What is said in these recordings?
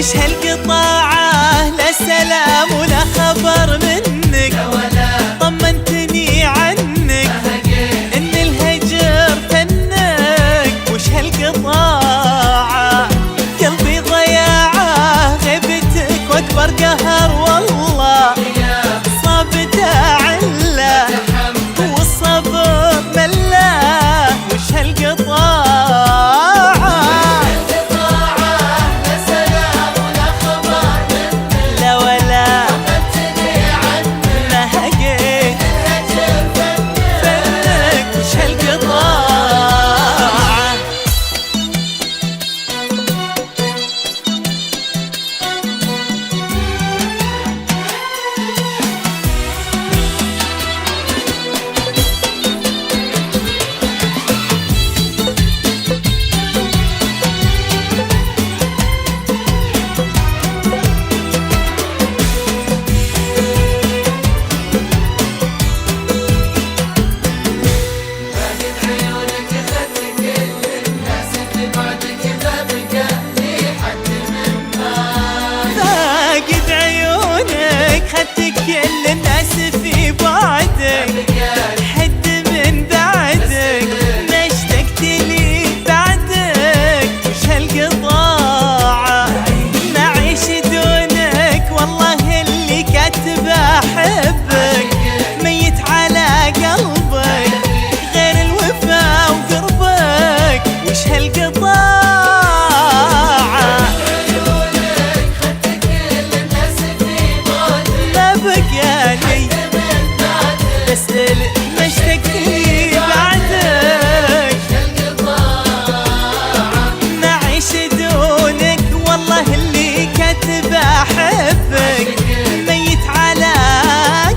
وش هالقطاعة لا سلام ولا خبر منك طمنتني عنك ان الهجر فنك وش هالقطاعة قلبي ضياعه غيبتك واكبر قهر والله صابته عله والصبر ملاه وش هالقطاعة خدت كل الناس في بعدك حد من بعدك ما اشتقت لي بعدك وش هالقطاعة نعيش دونك والله اللي كاتب احبك ميت على قلبك غير الوفا وقربك وش هالقطاعة بسأل ما اشتقت لي بعدك نعيش دونك والله اللي كاتب احبك ميت على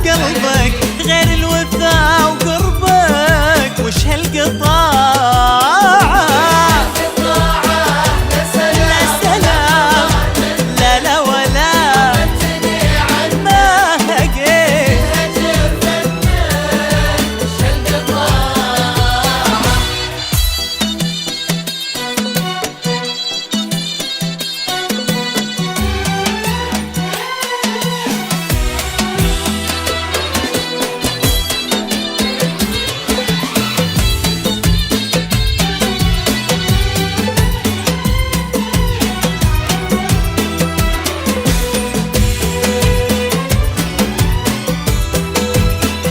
قلبك غير الوفا وقربك وش هالقطاعة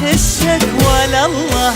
الشكوى لله